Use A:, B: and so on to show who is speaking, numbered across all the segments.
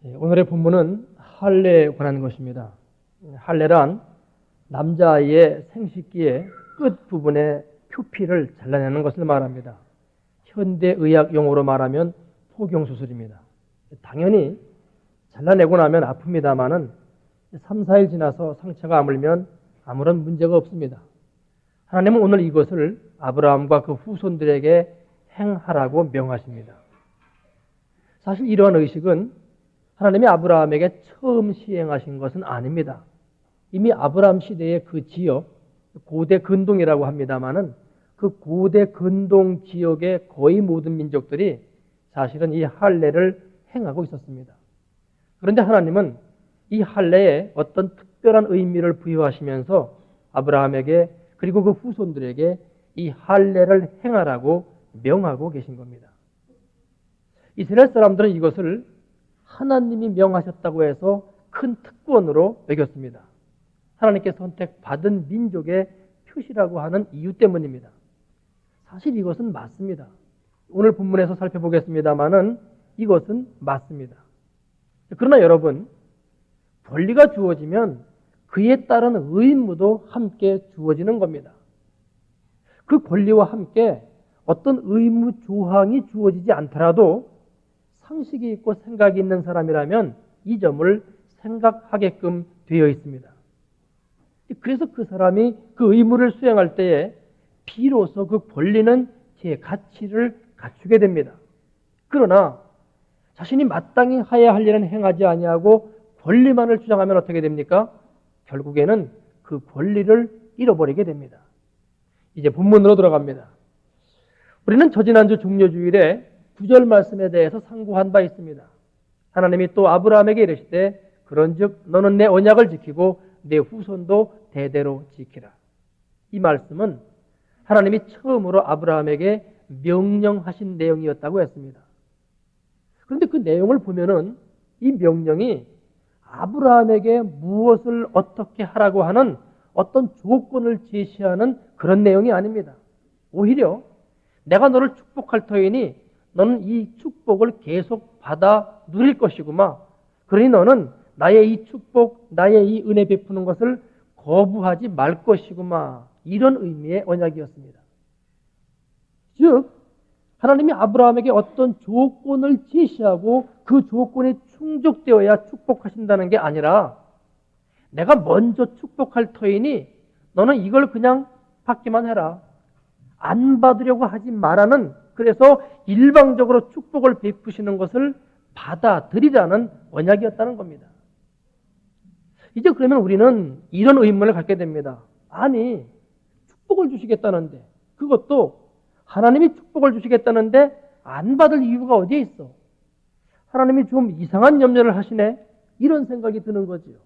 A: 오늘의 본문은 할례에 관한 것입니다. 할례란 남자아이의 생식기의 끝부분의 표피를 잘라내는 것을 말합니다. 현대의학 용어로 말하면 포경수술입니다. 당연히 잘라내고 나면 아픕니다마는 3, 4일 지나서 상처가 아물면 아무런 문제가 없습니다. 하나님은 오늘 이것을 아브라함과 그 후손들에게 행하라고 명하십니다. 사실 이러한 의식은 하나님이 아브라함에게 처음 시행하신 것은 아닙니다. 이미 아브라함 시대의 그 지역, 고대 근동이라고 합니다마는 그 고대 근동 지역의 거의 모든 민족들이 사실은 이 할례를 행하고 있었습니다. 그런데 하나님은 이 할례에 어떤 특별한 의미를 부여하시면서 아브라함에게 그리고 그 후손들에게 이 할례를 행하라고 명하고 계신 겁니다. 이스라엘 사람들은 이것을 하나님이 명하셨다고 해서 큰 특권으로 여겼습니다. 하나님께 선택받은 민족의 표시라고 하는 이유 때문입니다. 사실 이것은 맞습니다. 오늘 본문에서 살펴보겠습니다마는 이것은 맞습니다. 그러나 여러분, 권리가 주어지면 그에 따른 의무도 함께 주어지는 겁니다. 그 권리와 함께 어떤 의무 조항이 주어지지 않더라도 상식이 있고 생각이 있는 사람이라면 이 점을 생각하게끔 되어 있습니다. 그래서 그 사람이 그 의무를 수행할 때에 비로소 그 권리는 제 가치를 갖추게 됩니다. 그러나 자신이 마땅히 해야 할 일은 행하지 아니하고 권리만을 주장하면 어떻게 됩니까? 결국에는 그 권리를 잃어버리게 됩니다. 이제 본문으로 들어갑니다. 우리는 저지난주 종려주일에 9절 말씀에 대해서 상고한 바 있습니다. 하나님이 또 아브라함에게 이르시되 그런즉 너는 내 언약을 지키고 내 후손도 대대로 지키라. 이 말씀은 하나님이 처음으로 아브라함에게 명령하신 내용이었다고 했습니다. 그런데 그 내용을 보면은 이 명령이 아브라함에게 무엇을 어떻게 하라고 하는 어떤 조건을 제시하는 그런 내용이 아닙니다. 오히려 내가 너를 축복할 터이니 너는 이 축복을 계속 받아 누릴 것이구마. 그러니 너는 나의 이 축복, 나의 이 은혜 베푸는 것을 거부하지 말 것이구마. 이런 의미의 언약이었습니다. 즉 하나님이 아브라함에게 어떤 조건을 제시하고 그 조건이 충족되어야 축복하신다는 게 아니라 내가 먼저 축복할 터이니 너는 이걸 그냥 받기만 해라. 안 받으려고 하지 말라는, 그래서 일방적으로 축복을 베푸시는 것을 받아들이라는 언약이었다는 겁니다. 이제 그러면 우리는 이런 의문을 갖게 됩니다. 아니, 축복을 주시겠다는데, 그것도 하나님이 축복을 주시겠다는데 안 받을 이유가 어디에 있어? 하나님이 좀 이상한 염려를 하시네? 이런 생각이 드는 거지요.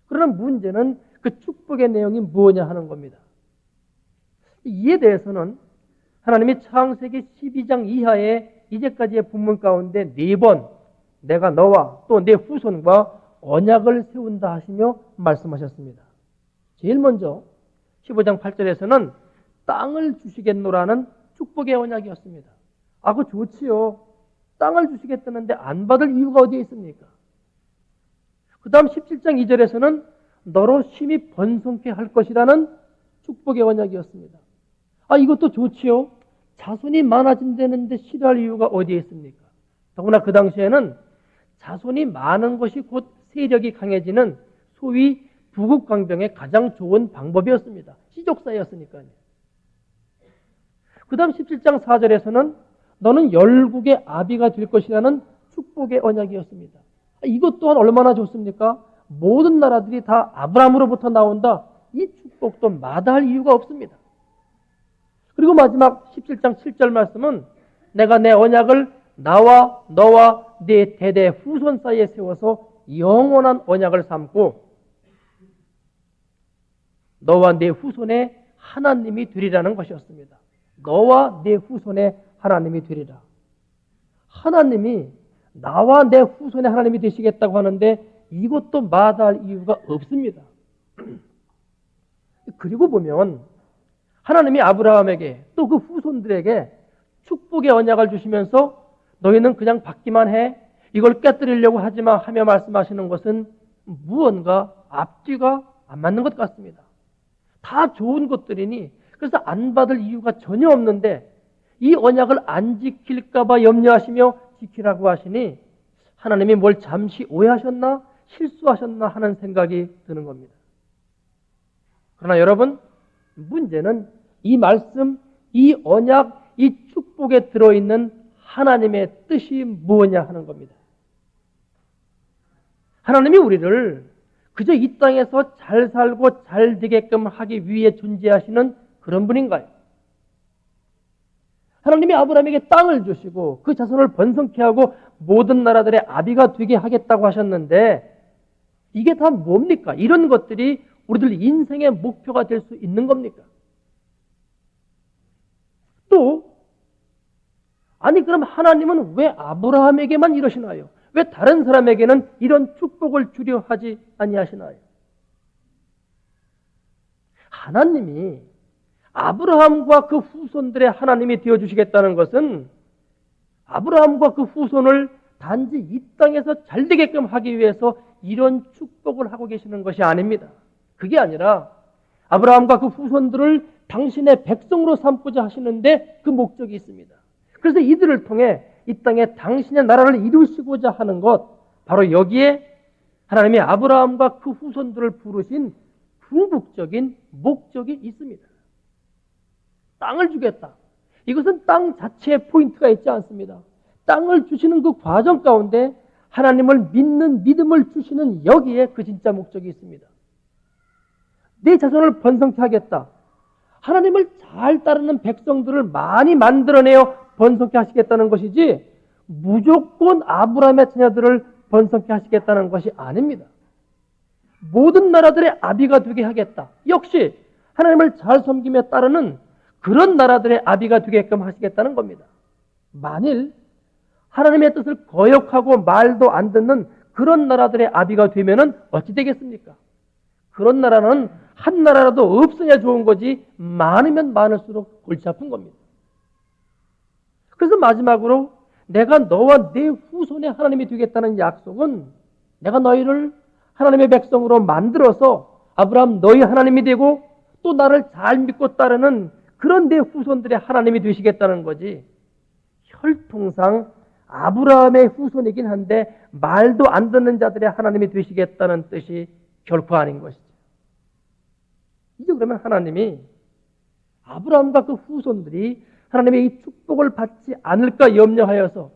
A: 그러나 문제는 그 축복의 내용이 무엇냐 하는 겁니다. 이에 대해서는 하나님이 창세기 12장 이하의 이제까지의 본문 가운데 4번 내가 너와 또 내 후손과 언약을 세운다 하시며 말씀하셨습니다. 제일 먼저 15장 8절에서는 땅을 주시겠노라는 축복의 언약이었습니다. 아, 그거 좋지요. 땅을 주시겠다는데 안 받을 이유가 어디에 있습니까? 그 다음 17장 2절에서는 너로 심히 번성케 할 것이라는 축복의 언약이었습니다. 아, 이것도 좋지요. 자손이 많아진다는데 싫어할 이유가 어디에 있습니까? 더구나 그 당시에는 자손이 많은 것이 곧 세력이 강해지는 소위 부국강병의 가장 좋은 방법이었습니다. 시족사였으니까요. 그 다음 17장 4절에서는 너는 열국의 아비가 될 것이라는 축복의 언약이었습니다. 이것 또한 얼마나 좋습니까? 모든 나라들이 다 아브라함으로부터 나온다. 이 축복도 마다할 이유가 없습니다. 그리고 마지막 17장 7절 말씀은 내가 내 언약을 나와 너와 네 대대 후손 사이에 세워서 영원한 언약을 삼고 너와 네 후손의 하나님이 되리라는 것이었습니다. 너와 네 후손의 하나님이 되리라. 하나님이 나와 내 후손의 하나님이 되시겠다고 하는데 이것도 마다할 이유가 없습니다. 그리고 보면 하나님이 아브라함에게 또 그 후손들에게 축복의 언약을 주시면서 너희는 그냥 받기만 해. 이걸 깨뜨리려고 하지마 하며 말씀하시는 것은 무언가 앞뒤가 안 맞는 것 같습니다. 다 좋은 것들이니 그래서 안 받을 이유가 전혀 없는데 이 언약을 안 지킬까 봐 염려하시며 지키라고 하시니 하나님이 뭘 잠시 오해하셨나 실수하셨나 하는 생각이 드는 겁니다. 그러나 여러분, 문제는 이 말씀, 이 언약, 이 축복에 들어있는 하나님의 뜻이 무엇냐 하는 겁니다. 하나님이 우리를 그저 이 땅에서 잘 살고 잘 되게끔 하기 위해 존재하시는 그런 분인가요? 하나님이 아브라함에게 땅을 주시고 그 자손을 번성케 하고 모든 나라들의 아비가 되게 하겠다고 하셨는데 이게 다 뭡니까? 이런 것들이 우리들 인생의 목표가 될 수 있는 겁니까? 또 아니 그럼 하나님은 왜 아브라함에게만 이러시나요? 왜 다른 사람에게는 이런 축복을 주려 하지 아니하시나요? 하나님이 아브라함과 그 후손들의 하나님이 되어주시겠다는 것은 아브라함과 그 후손을 단지 이 땅에서 잘 되게끔 하기 위해서 이런 축복을 하고 계시는 것이 아닙니다. 그게 아니라 아브라함과 그 후손들을 당신의 백성으로 삼고자 하시는데 그 목적이 있습니다. 그래서 이들을 통해 이 땅에 당신의 나라를 이루시고자 하는 것, 바로 여기에 하나님이 아브라함과 그 후손들을 부르신 궁극적인 목적이 있습니다. 땅을 주겠다. 이것은 땅 자체에 포인트가 있지 않습니다. 땅을 주시는 그 과정 가운데 하나님을 믿는 믿음을 주시는 여기에 그 진짜 목적이 있습니다. 내 자손을 번성케 하겠다. 하나님을 잘 따르는 백성들을 많이 만들어내어 번성케 하시겠다는 것이지 무조건 아브라함의 자녀들을 번성케 하시겠다는 것이 아닙니다. 모든 나라들의 아비가 되게 하겠다. 역시 하나님을 잘 섬김에 따르는 그런 나라들의 아비가 되게끔 하시겠다는 겁니다. 만일 하나님의 뜻을 거역하고 말도 안 듣는 그런 나라들의 아비가 되면은 어찌 되겠습니까? 그런 나라는 한 나라라도 없어야 좋은 거지 많으면 많을수록 골치 아픈 겁니다. 그래서 마지막으로 내가 너와 내 후손의 하나님이 되겠다는 약속은 내가 너희를 하나님의 백성으로 만들어서 아브라함 너희 하나님이 되고 또 나를 잘 믿고 따르는 그런 내 후손들의 하나님이 되시겠다는 거지 혈통상 아브라함의 후손이긴 한데 말도 안 듣는 자들의 하나님이 되시겠다는 뜻이 결코 아닌 것이죠. 이제 그러면 하나님이 아브라함과 그 후손들이 하나님의 이 축복을 받지 않을까 염려하여서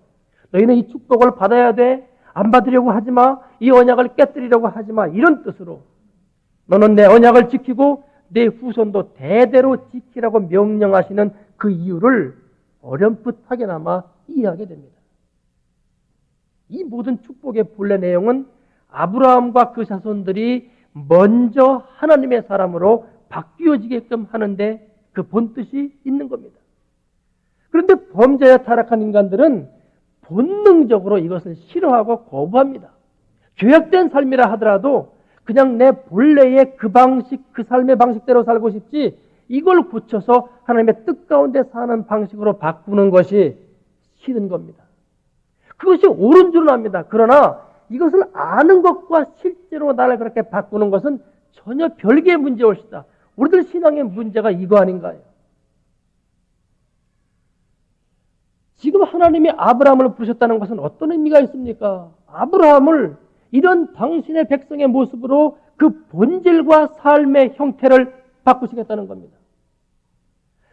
A: 너희는 이 축복을 받아야 돼. 안 받으려고 하지 마. 이 언약을 깨뜨리려고 하지 마. 이런 뜻으로 너는 내 언약을 지키고 내 후손도 대대로 지키라고 명령하시는 그 이유를 어렴풋하게나마 이해하게 됩니다. 이 모든 축복의 본래 내용은 아브라함과 그 자손들이 먼저 하나님의 사람으로 바뀌어지게끔 하는데 그 본뜻이 있는 겁니다. 그런데 범죄에 타락한 인간들은 본능적으로 이것을 싫어하고 거부합니다. 죄악된 삶이라 하더라도 그냥 내 본래의 그 방식, 그 삶의 방식대로 살고 싶지 이걸 고쳐서 하나님의 뜻 가운데 사는 방식으로 바꾸는 것이 싫은 겁니다. 그것이 옳은 줄은 압니다. 그러나 이것을 아는 것과 실제로 나를 그렇게 바꾸는 것은 전혀 별개의 문제일시다. 우리들 신앙의 문제가 이거 아닌가요? 지금 하나님이 아브라함을 부르셨다는 것은 어떤 의미가 있습니까? 아브라함을 이런 당신의 백성의 모습으로 그 본질과 삶의 형태를 바꾸시겠다는 겁니다.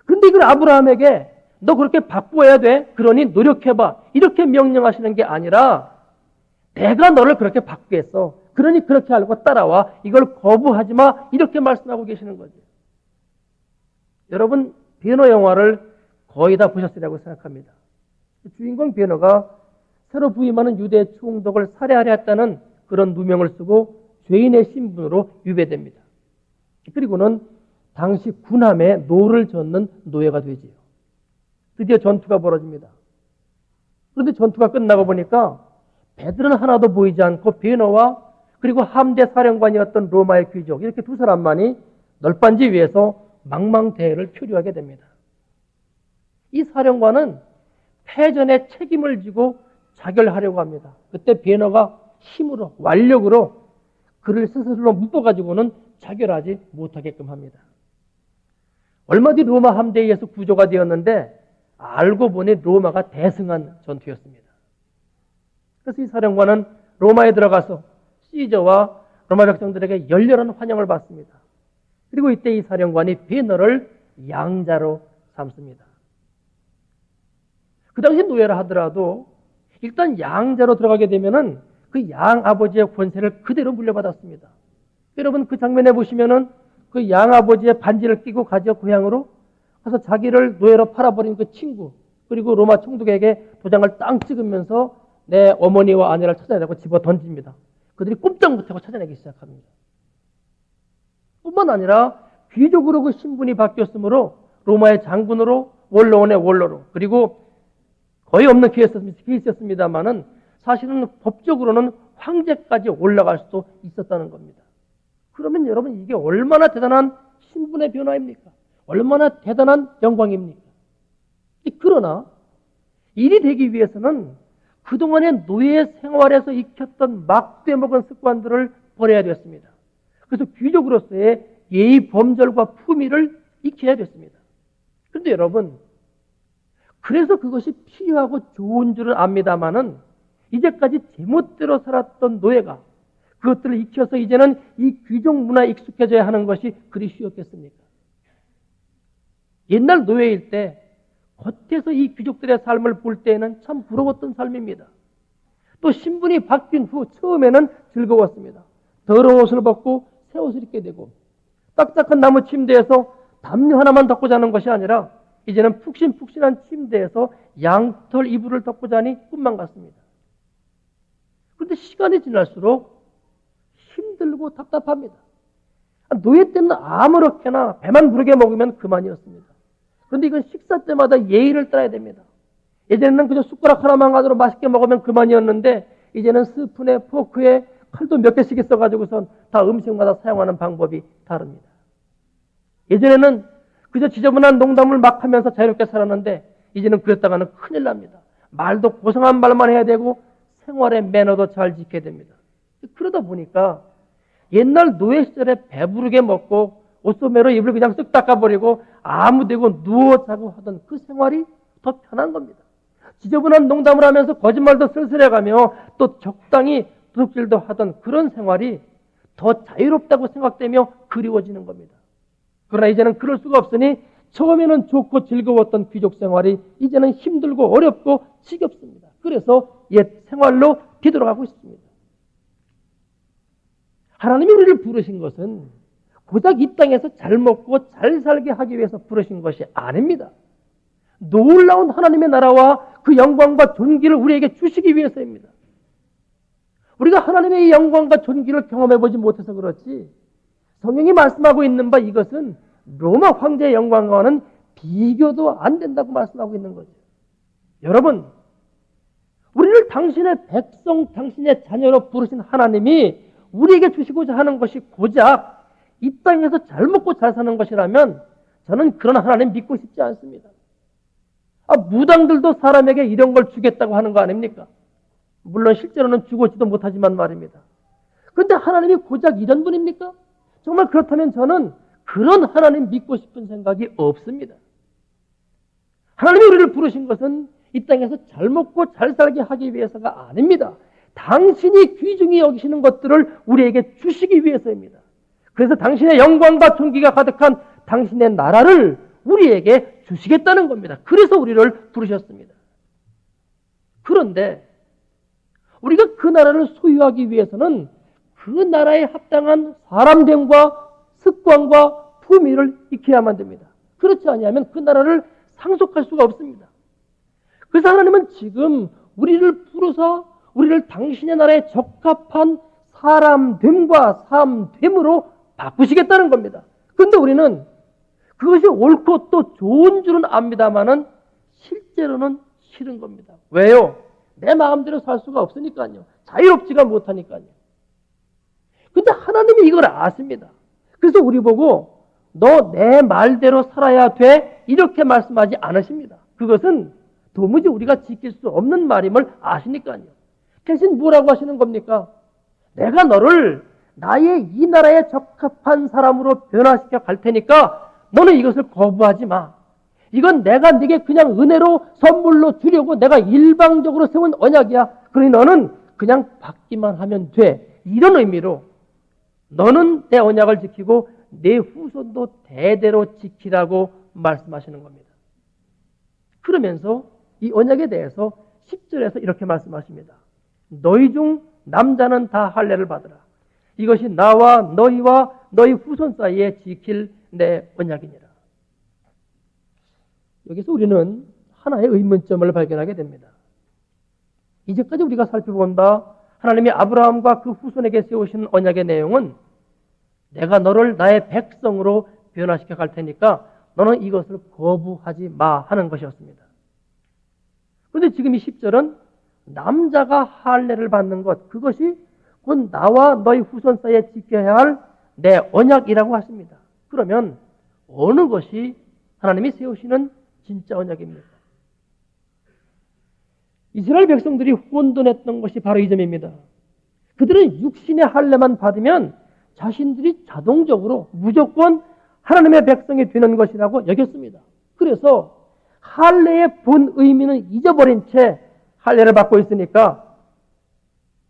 A: 그런데 이걸 아브라함에게 너 그렇게 바꾸어야 돼? 그러니 노력해봐. 이렇게 명령하시는 게 아니라 내가 너를 그렇게 바꾸겠어. 그러니 그렇게 알고 따라와. 이걸 거부하지 마. 이렇게 말씀하고 계시는 거죠. 여러분 베너 영화를 거의 다 보셨으리라고 생각합니다. 주인공 베너가 새로 부임하는 유대 총독을 살해하려 했다는 그런 누명을 쓰고 죄인의 신분으로 유배됩니다. 그리고는 당시 군함에 노를 젓는 노예가 되지요. 드디어 전투가 벌어집니다. 그런데 전투가 끝나고 보니까 배들은 하나도 보이지 않고 베너와 그리고 함대 사령관이었던 로마의 귀족 이렇게 두 사람만이 널빤지 위에서 망망대해를 표류하게 됩니다. 이 사령관은 패전에 책임을 지고 자결하려고 합니다. 그때 베너가 힘으로, 완력으로 그를 스스로 묶어가지고는 자결하지 못하게끔 합니다. 얼마 뒤 로마 함대에 의해서 구조가 되었는데 알고 보니 로마가 대승한 전투였습니다. 그래서 이 사령관은 로마에 들어가서 시저와 로마 백성들에게 열렬한 환영을 받습니다. 그리고 이때 이 사령관이 베너를 양자로 삼습니다. 그 당시 노예라 하더라도 일단 양자로 들어가게 되면은 그 양 아버지의 권세를 그대로 물려받았습니다. 여러분 그 장면에 보시면은 그 양 아버지의 반지를 끼고 가져 고향으로 가서 자기를 노예로 팔아버린 그 친구 그리고 로마 총독에게 도장을 땅 찍으면서 내 어머니와 아내를 찾아내고 집어 던집니다. 그들이 꼼짝 못하고 찾아내기 시작합니다. 뿐만 아니라 귀족으로 그 신분이 바뀌었으므로 로마의 장군으로 원로원의 원로로 그리고 거의 없는 케이스였습니다만은 사실은 법적으로는 황제까지 올라갈 수도 있었다는 겁니다. 그러면 여러분 이게 얼마나 대단한 신분의 변화입니까? 얼마나 대단한 영광입니까? 그러나 일이 되기 위해서는 그동안의 노예 생활에서 익혔던 막대먹은 습관들을 버려야 됐습니다. 그래서 귀족으로서의 예의 범절과 품위를 익혀야 됐습니다. 그런데 여러분 그래서 그것이 필요하고 좋은 줄은 압니다마는 이제까지 제멋대로 살았던 노예가 그것들을 익혀서 이제는 이 귀족 문화에 익숙해져야 하는 것이 그리 쉬웠겠습니까? 옛날 노예일 때 겉에서 이 귀족들의 삶을 볼 때에는 참 부러웠던 삶입니다. 또 신분이 바뀐 후 처음에는 즐거웠습니다. 더러운 옷을 벗고 새 옷을 입게 되고 딱딱한 나무 침대에서 담요 하나만 덮고 자는 것이 아니라 이제는 푹신푹신한 침대에서 양털 이불을 덮고 자니 꿈만 같습니다. 그런데 시간이 지날수록 힘들고 답답합니다. 노예 때는 아무렇게나 배만 부르게 먹으면 그만이었습니다. 그런데 이건 식사 때마다 예의를 따라야 됩니다. 예전에는 그저 숟가락 하나만 가지고 맛있게 먹으면 그만이었는데 이제는 스푼에 포크에 칼도 몇 개씩 있어가지고선 다 음식마다 사용하는 방법이 다릅니다. 예전에는 그저 지저분한 농담을 막 하면서 자유롭게 살았는데 이제는 그랬다가는 큰일 납니다. 말도 고상한 말만 해야 되고 생활의 매너도 잘 지켜야 됩니다. 그러다 보니까 옛날 노예 시절에 배부르게 먹고 옷소매로 입을 그냥 쓱 닦아버리고 아무 데고 누워 자고 하던 그 생활이 더 편한 겁니다. 지저분한 농담을 하면서 거짓말도 쓸쓸해가며 또 적당히 도둑질도 하던 그런 생활이 더 자유롭다고 생각되며 그리워지는 겁니다. 그러나 이제는 그럴 수가 없으니 처음에는 좋고 즐거웠던 귀족 생활이 이제는 힘들고 어렵고 지겹습니다. 그래서 옛 생활로 뒤돌아가고 있습니다. 하나님이 우리를 부르신 것은 고작 이 땅에서 잘 먹고 잘 살게 하기 위해서 부르신 것이 아닙니다. 놀라운 하나님의 나라와 그 영광과 존귀를 우리에게 주시기 위해서입니다. 우리가 하나님의 영광과 존귀를 경험해보지 못해서 그렇지 성경이 말씀하고 있는 바 이것은 로마 황제의 영광과는 비교도 안 된다고 말씀하고 있는 거죠. 여러분, 우리를 당신의 백성, 당신의 자녀로 부르신 하나님이 우리에게 주시고자 하는 것이 고작 이 땅에서 잘 먹고 잘 사는 것이라면 저는 그런 하나님 믿고 싶지 않습니다. 무당들도 사람에게 이런 걸 주겠다고 하는 거 아닙니까? 물론 실제로는 주고지도 못하지만 말입니다. 그런데 하나님이 고작 이런 분입니까? 정말 그렇다면 저는 그런 하나님 믿고 싶은 생각이 없습니다. 하나님이 우리를 부르신 것은 이 땅에서 잘 먹고 잘 살게 하기 위해서가 아닙니다. 당신이 귀중히 여기시는 것들을 우리에게 주시기 위해서입니다. 그래서 당신의 영광과 존귀가 가득한 당신의 나라를 우리에게 주시겠다는 겁니다. 그래서 우리를 부르셨습니다. 그런데 우리가 그 나라를 소유하기 위해서는 그 나라에 합당한 사람됨과 습관과 품위를 익혀야만 됩니다. 그렇지 않으면 그 나라를 상속할 수가 없습니다. 그래서 하나님은 지금 우리를 부르사 우리를 당신의 나라에 적합한 사람됨과 삶됨으로 바꾸시겠다는 겁니다. 그런데 우리는 그것이 옳고 또 좋은 줄은 압니다만은 실제로는 싫은 겁니다. 왜요? 내 마음대로 살 수가 없으니까요. 자유롭지가 못하니까요. 근데 하나님이 이걸 아십니다. 그래서 우리 보고 너 내 말대로 살아야 돼 이렇게 말씀하지 않으십니다. 그것은 도무지 우리가 지킬 수 없는 말임을 아시니까요. 대신 뭐라고 하시는 겁니까? 내가 너를 나의 이 나라에 적합한 사람으로 변화시켜 갈 테니까 너는 이것을 거부하지 마. 이건 내가 네게 그냥 은혜로 선물로 주려고 내가 일방적으로 세운 언약이야. 그러니 너는 그냥 받기만 하면 돼. 이런 의미로 너는 내 언약을 지키고 내 후손도 대대로 지키라고 말씀하시는 겁니다. 그러면서 이 언약에 대해서 10절에서 이렇게 말씀하십니다. 너희 중 남자는 다 할례를 받으라. 이것이 나와 너희와 너희 후손 사이에 지킬 내 언약이니라. 여기서 우리는 하나의 의문점을 발견하게 됩니다. 이제까지 우리가 살펴본다 하나님이 아브라함과 그 후손에게 세우신 언약의 내용은 내가 너를 나의 백성으로 변화시켜 갈 테니까 너는 이것을 거부하지 마 하는 것이었습니다. 그런데 지금 이 10절은 남자가 할례를 받는 것, 그것이 곧 나와 너희 후손 사이에 지켜야 할 내 언약이라고 하십니다. 그러면 어느 것이 하나님이 세우시는 진짜 언약입니까? 이스라엘 백성들이 혼돈했던 것이 바로 이 점입니다. 그들은 육신의 할례만 받으면 자신들이 자동적으로 무조건 하나님의 백성이 되는 것이라고 여겼습니다. 그래서 할례의 본 의미는 잊어버린 채 할례를 받고 있으니까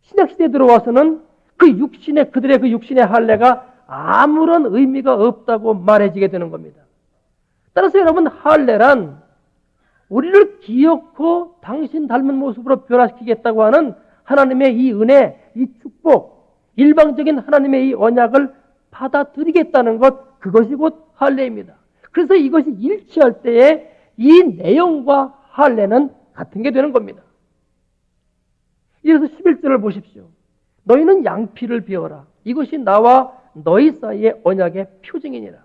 A: 신약시대에 들어와서는 그들의 그 육신의 할례가 아무런 의미가 없다고 말해지게 되는 겁니다. 따라서 여러분, 할례란 우리를 기어코 당신 닮은 모습으로 변화시키겠다고 하는 하나님의 이 은혜, 이 축복, 일방적인 하나님의 이 언약을 받아들이겠다는 것, 그것이 곧 할례입니다. 그래서 이것이 일치할 때에 이 내용과 할례는 같은 게 되는 겁니다. 이래서 11절을 보십시오. 너희는 양피를 베어라. 이것이 나와 너희 사이의 언약의 표징이니라.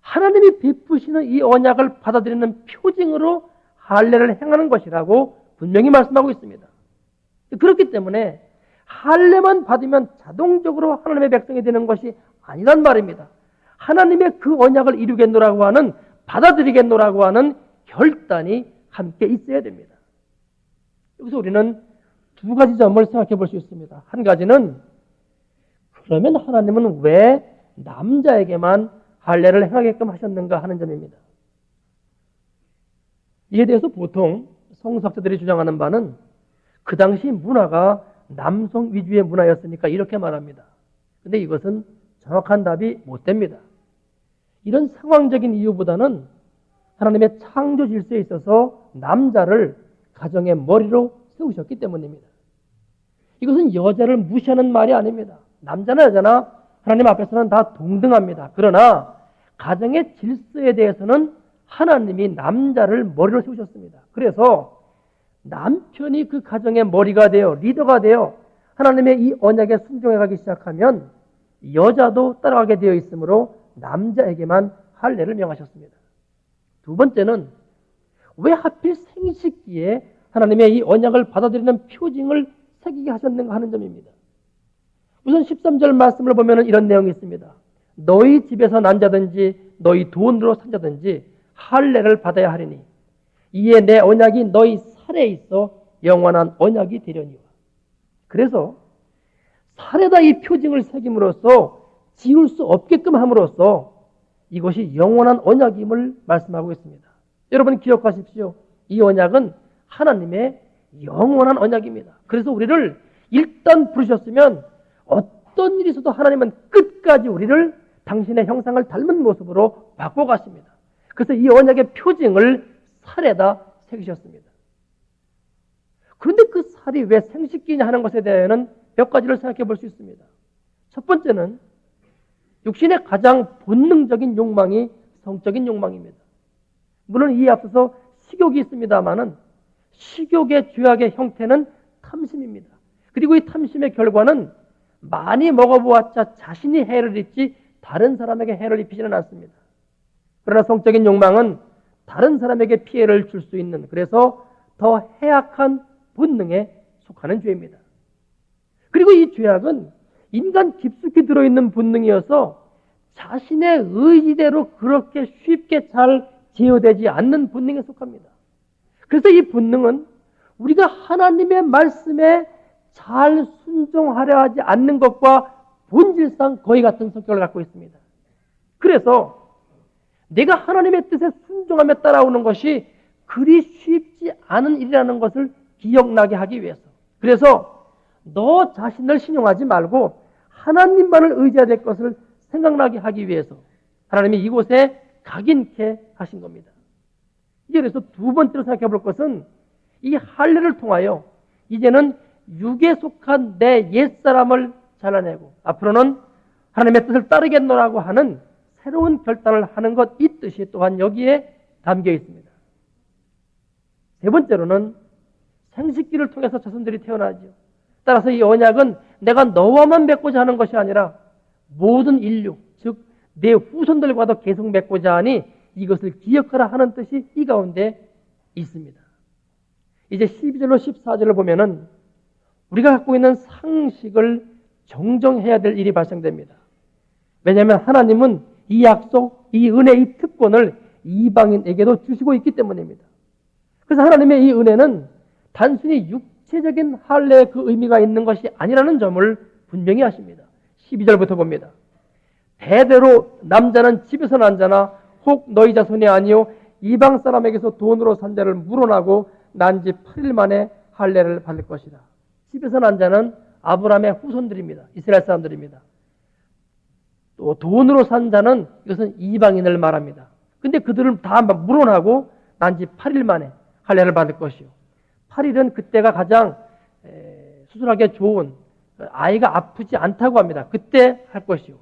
A: 하나님이 베푸시는 이 언약을 받아들이는 표징으로 할례를 행하는 것이라고 분명히 말씀하고 있습니다. 그렇기 때문에 할례만 받으면 자동적으로 하나님의 백성이 되는 것이 아니란 말입니다. 하나님의 그 언약을 이루겠노라고 하는, 받아들이겠노라고 하는 결단이 함께 있어야 됩니다. 여기서 우리는 두 가지 점을 생각해 볼 수 있습니다. 한 가지는, 그러면 하나님은 왜 남자에게만 할례를 행하게끔 하셨는가 하는 점입니다. 이에 대해서 보통 성서학자들이 주장하는 바는 그 당시 문화가 남성 위주의 문화였으니까 이렇게 말합니다. 그런데 이것은 정확한 답이 못 됩니다. 이런 상황적인 이유보다는 하나님의 창조 질서에 있어서 남자를 가정의 머리로 세우셨기 때문입니다. 이것은 여자를 무시하는 말이 아닙니다. 남자나 여자나 하나님 앞에서는 다 동등합니다. 그러나 가정의 질서에 대해서는 하나님이 남자를 머리로 세우셨습니다. 그래서 남편이 그 가정의 머리가 되어 리더가 되어 하나님의 이 언약에 순종해 가기 시작하면 여자도 따라가게 되어 있으므로 남자에게만 할례를 명하셨습니다. 두 번째는 왜 하필 생식기에 하나님의 이 언약을 받아들이는 표징을 새기게 하셨는가 하는 점입니다. 우선 13절 말씀을 보면 이런 내용이 있습니다. 너희 집에서 난 자든지 너희 돈으로 산 자든지 할례를 받아야 하리니 이에 내 언약이 너희 살에 있어 영원한 언약이 되려니와. 그래서 살에다 이 표징을 새김으로써 지울 수 없게끔 함으로써 이것이 영원한 언약임을 말씀하고 있습니다. 여러분 기억하십시오. 이 언약은 하나님의 영원한 언약입니다. 그래서 우리를 일단 부르셨으면 어떤 일이 있어도 하나님은 끝까지 우리를 당신의 형상을 닮은 모습으로 바꿔갔습니다. 그래서 이 언약의 표징을 살에다 새기셨습니다. 그런데 그 살이 왜 생식기냐 하는 것에 대해서는 몇 가지를 생각해 볼 수 있습니다. 첫 번째는 육신의 가장 본능적인 욕망이 성적인 욕망입니다. 물론 이에 앞서서 식욕이 있습니다만은 식욕의 죄악의 형태는 탐심입니다. 그리고 이 탐심의 결과는 많이 먹어보았자 자신이 해를 입지 다른 사람에게 해를 입히지는 않습니다. 그러나 성적인 욕망은 다른 사람에게 피해를 줄 수 있는, 그래서 더 해악한 본능에 속하는 죄입니다. 그리고 이 죄악은 인간 깊숙이 들어있는 본능이어서 자신의 의지대로 그렇게 쉽게 잘 제어되지 않는 본능에 속합니다. 그래서 이 본능은 우리가 하나님의 말씀에 잘 순종하려 하지 않는 것과 본질상 거의 같은 성격을 갖고 있습니다. 그래서 내가 하나님의 뜻에 순종하며 따라오는 것이 그리 쉽지 않은 일이라는 것을 기억나게 하기 위해서, 그래서 너 자신을 신용하지 말고 하나님만을 의지해야 될 것을 생각나게 하기 위해서 하나님이 이곳에 각인케 하신 겁니다. 이제 그래서 두 번째로 생각해 볼 것은 이 할례를 통하여 이제는 육에 속한 내 옛사람을 잘라내고 앞으로는 하나님의 뜻을 따르겠노라고 하는 새로운 결단을 하는 것, 이 뜻이 또한 여기에 담겨 있습니다. 세 번째로는 생식기를 통해서 자손들이 태어나죠. 따라서 이 언약은 내가 너와만 맺고자 하는 것이 아니라 모든 인류, 즉 내 후손들과도 계속 맺고자 하니 이것을 기억하라 하는 뜻이 이 가운데 있습니다. 이제 12절로 14절을 보면은 우리가 갖고 있는 상식을 정정해야 될 일이 발생됩니다. 왜냐하면 하나님은 이 약속, 이 은혜, 이 특권을 이방인에게도 주시고 있기 때문입니다. 그래서 하나님의 이 은혜는 단순히 육체적인 할례의 그 의미가 있는 것이 아니라는 점을 분명히 하십니다. 12절부터 봅니다. 대대로 남자는 집에서 난 자나 혹 너희 자손이 아니요 이방 사람에게서 돈으로 산 자를 물어나고 난 지 8일 만에 할례를 받을 것이다. 집에서 난 자는 아브라함의 후손들입니다. 이스라엘 사람들입니다. 또 돈으로 산 자는 이것은 이방인을 말합니다. 근데 그들은 다 물어나고 난 지 8일 만에 할례를 받을 것이요. 8일은 그때가 가장 수술하기 좋은, 아이가 아프지 않다고 합니다. 그때 할 것이요.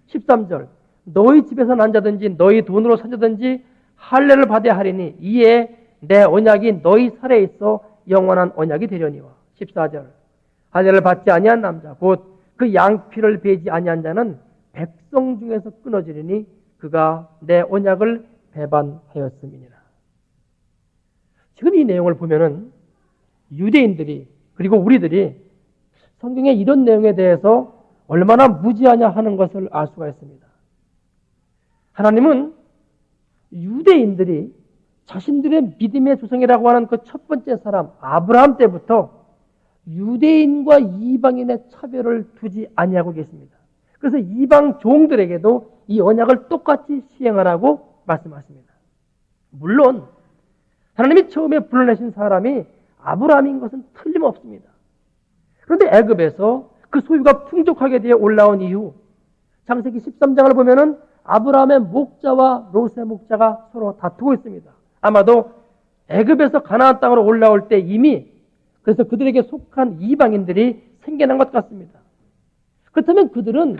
A: 13절 너희 집에서 난 자든지 너희 돈으로 산 자든지 할례를 받아야 하리니 이에 내 언약이 너희 살에 있어 영원한 언약이 되려니와. 14절 할례를 받지 아니한 남자 곧 그 양피를 베지 아니한 자는 백성 중에서 끊어지리니 그가 내 언약을 배반하였음이니라. 지금 이 내용을 보면은 유대인들이 그리고 우리들이 성경에 이런 내용에 대해서 얼마나 무지하냐 하는 것을 알 수가 있습니다. 하나님은 유대인들이 자신들의 믿음의 조상이라고 하는 그 첫 번째 사람 아브라함 때부터 유대인과 이방인의 차별을 두지 아니하고 계십니다. 그래서 이방 종들에게도 이 언약을 똑같이 시행하라고 말씀하십니다. 물론 하나님이 처음에 불러내신 사람이 아브라함인 것은 틀림없습니다. 그런데 애굽에서 그 소유가 풍족하게 되어 올라온 이후 창세기 13장을 보면은 아브라함의 목자와 롯의 목자가 서로 다투고 있습니다. 아마도 애굽에서 가나안 땅으로 올라올 때 이미 그래서 그들에게 속한 이방인들이 생겨난 것 같습니다. 그렇다면 그들은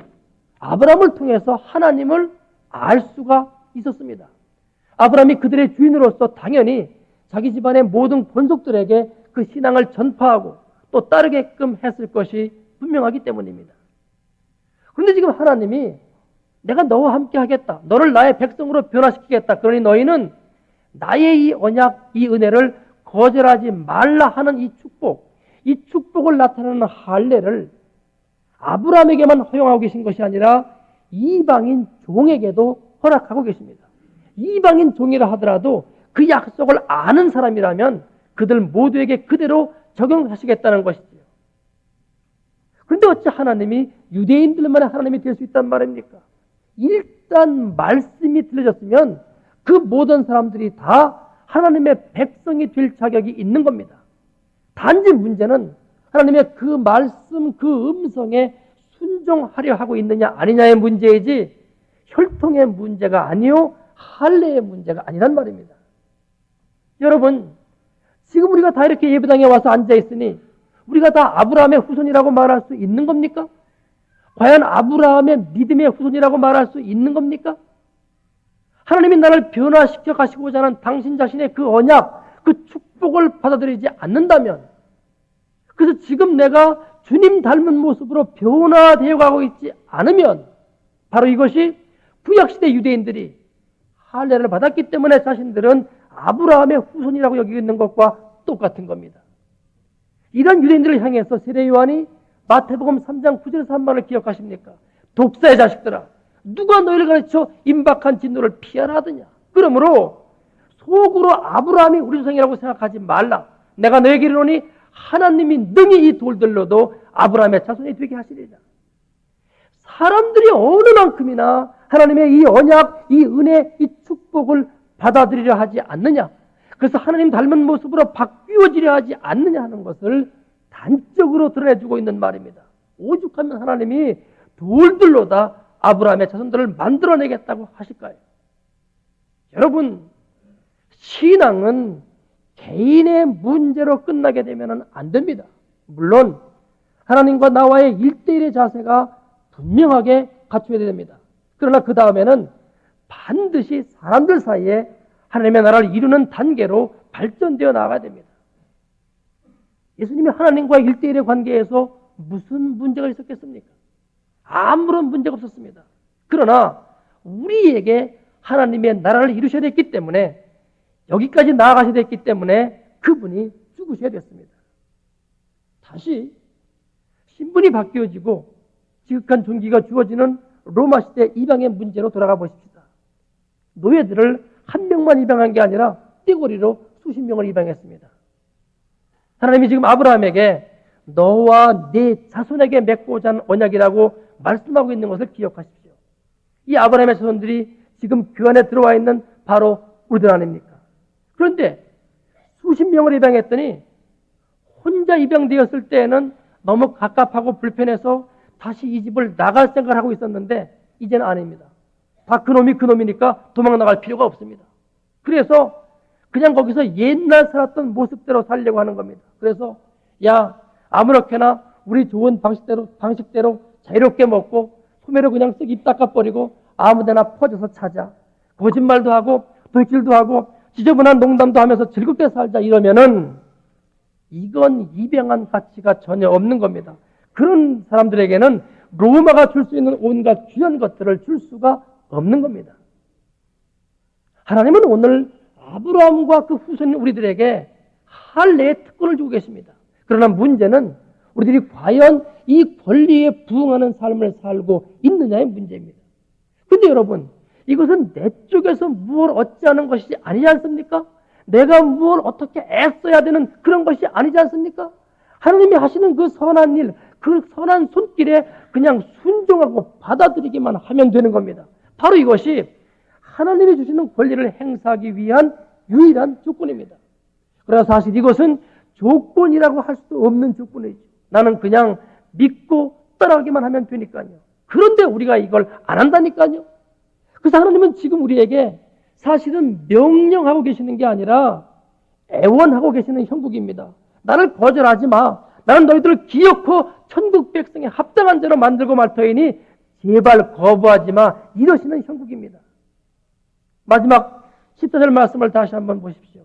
A: 아브라함을 통해서 하나님을 알 수가 있었습니다. 아브라함이 그들의 주인으로서 당연히 자기 집안의 모든 권속들에게 그 신앙을 전파하고 또 따르게끔 했을 것이 분명하기 때문입니다. 그런데 지금 하나님이 내가 너와 함께 하겠다. 너를 나의 백성으로 변화시키겠다. 그러니 너희는 나의 이 언약, 이 은혜를 거절하지 말라 하는 이 축복을 나타내는 할례를 아브라함에게만 허용하고 계신 것이 아니라 이방인 종에게도 허락하고 계십니다. 이방인 종이라 하더라도 그 약속을 아는 사람이라면 그들 모두에게 그대로 적용하시겠다는 것이지요. 그런데 어찌 하나님이 유대인들만의 하나님이 될 수 있단 말입니까? 일단 말씀이 들려졌으면 그 모든 사람들이 다 하나님의 백성이 될 자격이 있는 겁니다. 단지 문제는 하나님의 그 말씀, 그 음성에 순종하려 하고 있느냐 아니냐의 문제이지 혈통의 문제가 아니요 할례의 문제가 아니란 말입니다. 여러분, 지금 우리가 다 이렇게 예배당에 와서 앉아있으니 우리가 다 아브라함의 후손이라고 말할 수 있는 겁니까? 과연 아브라함의 믿음의 후손이라고 말할 수 있는 겁니까? 하나님이 나를 변화시켜 가시고자 하는 당신 자신의 그 언약, 그 축복을 받아들이지 않는다면, 그래서 지금 내가 주님 닮은 모습으로 변화되어 가고 있지 않으면 바로 이것이 구약시대 유대인들이 할례를 받았기 때문에 자신들은 아브라함의 후손이라고 여기고 있는 것과 똑같은 겁니다. 이런 유대인들을 향해서 세례 요한이 마태복음 3장 9절에서 한 말을 기억하십니까? 독사의 자식들아, 누가 너희를 가르쳐 임박한 진노를 피하라 하더냐. 그러므로 속으로 아브라함이 우리 조상이라고 생각하지 말라. 내가 너에게 이르노니 하나님이 능히 이 돌들로도 아브라함의 자손이 되게 하시리라. 사람들이 어느 만큼이나 하나님의 이 언약, 이 은혜, 이 축복을 받아들이려 하지 않느냐. 그래서 하나님 닮은 모습으로 바뀌어지려 하지 않느냐 하는 것을 단적으로 드러내주고 있는 말입니다. 오죽하면 하나님이 돌들로다 아브라함의 자손들을 만들어내겠다고 하실까요? 여러분, 신앙은 개인의 문제로 끝나게 되면 안 됩니다. 물론 하나님과 나와의 1대1의 자세가 분명하게 갖춰야 됩니다. 그러나 그 다음에는 반드시 사람들 사이에 하나님의 나라를 이루는 단계로 발전되어 나가야 됩니다. 예수님이 하나님과 1대1의 관계에서 무슨 문제가 있었겠습니까? 아무런 문제가 없었습니다. 그러나 우리에게 하나님의 나라를 이루셔야 됐기 때문에, 여기까지 나아가셔야 됐기 때문에 그분이 죽으셔야 됐습니다. 다시 신분이 바뀌어지고 지극한 존귀가 주어지는 로마 시대 입양의 문제로 돌아가 보십시다. 노예들을 한 명만 입양한 게 아니라 떼거리로 수십 명을 입양했습니다. 하나님이 지금 아브라함에게 너와 네 자손에게 맺고자 하는 언약이라고 말씀하고 있는 것을 기억하십시오. 이 아브라함의 자손들이 지금 그 안에 들어와 있는 바로 우리들 아닙니까? 그런데 수십 명을 입양했더니 혼자 입양되었을 때에는 너무 갑갑하고 불편해서 다시 이 집을 나갈 생각을 하고 있었는데 이제는 아닙니다. 다 그놈이 그놈이니까 도망 나갈 필요가 없습니다. 그래서 그냥 거기서 옛날 살았던 모습대로 살려고 하는 겁니다. 그래서 야, 아무렇게나 우리 좋은 방식대로 자유롭게 먹고 소매로 그냥 쓱 입 닦아버리고 아무데나 퍼져서 찾아. 거짓말도 하고 도둑질도 하고 지저분한 농담도 하면서 즐겁게 살자 이러면은 이건 입양한 가치가 전혀 없는 겁니다. 그런 사람들에게는 로마가 줄 수 있는 온갖 귀한 것들을 줄 수가 없는 겁니다. 하나님은 오늘 아브라함과 그 후손인 우리들에게 할례의 특권을 주고 계십니다. 그러나 문제는 우리들이 과연 이 권리에 부응하는 삶을 살고 있느냐의 문제입니다. 근데 여러분, 이것은 내 쪽에서 무엇을 어찌하는 것이 아니지 않습니까? 내가 무엇을 어떻게 애써야 되는 그런 것이 아니지 않습니까? 하나님이 하시는 그 선한 일, 그 선한 손길에 그냥 순종하고 받아들이기만 하면 되는 겁니다. 바로 이것이 하나님이 주시는 권리를 행사하기 위한 유일한 조건입니다. 그러나 사실 이것은 조건이라고 할 수도 없는 조건이죠. 나는 그냥 믿고 따라가기만 하면 되니까요. 그런데 우리가 이걸 안 한다니까요. 그래서 하나님은 지금 우리에게 사실은 명령하고 계시는 게 아니라 애원하고 계시는 형국입니다. 나를 거절하지 마. 나는 너희들을 기어코 천국 백성에 합당한 자로 만들고 말 터이니 제발 거부하지 마. 이러시는 형국입니다. 마지막 14절 말씀을 다시 한번 보십시오.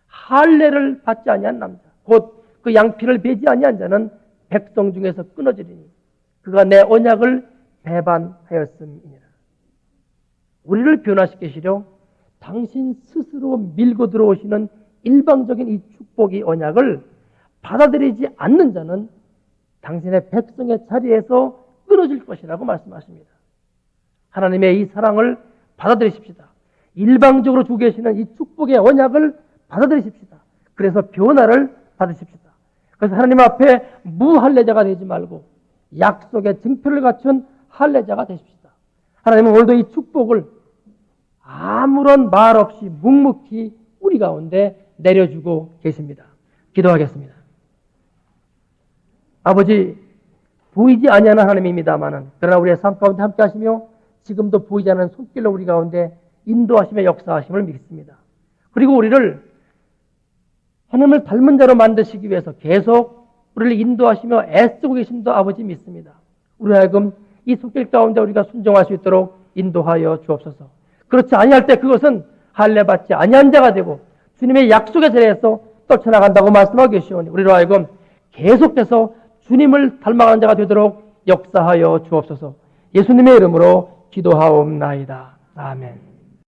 A: 할례를 받지 아니한 남자, 곧 그 양피를 베지 아니한 자는 백성 중에서 끊어지리니 그가 내 언약을 배반하였음이니라. 우리를 변화시키시려 당신 스스로 밀고 들어오시는 일방적인 이 축복의 언약을 받아들이지 않는 자는 당신의 백성의 자리에서 끊어질 것이라고 말씀하십니다. 하나님의 이 사랑을 받아들이십시다. 일방적으로 주고 계시는 이 축복의 언약을 받아들이십시다. 그래서 변화를 받으십시다. 그래서 하나님 앞에 무할례자가 되지 말고 약속의 증표를 갖춘 할례자가 되십시다. 하나님은 오늘도 이 축복을 아무런 말 없이 묵묵히 우리 가운데 내려주고 계십니다. 기도하겠습니다. 아버지, 보이지 아니하는 하나님입니다마는 그러나 우리의 삶 가운데 함께 하시며 지금도 보이지 않는 손길로 우리 가운데 인도하심의 역사하심을 믿습니다. 그리고 우리를 하나님을 닮은 자로 만드시기 위해서 계속 우리를 인도하시며 애쓰고 계심도 아버지 믿습니다. 우리 하여금 이 손길 가운데 우리가 순종할 수 있도록 인도하여 주옵소서. 그렇지 아니할 때 그것은 할례 받지 아니한 자가 되고 주님의 약속의 자리에서 떨쳐나간다고 말씀하고 계시오니 우리로 하여금 계속해서 주님을 닮아가는 자가 되도록 역사하여 주옵소서. 예수님의 이름으로 기도하옵나이다. 아멘.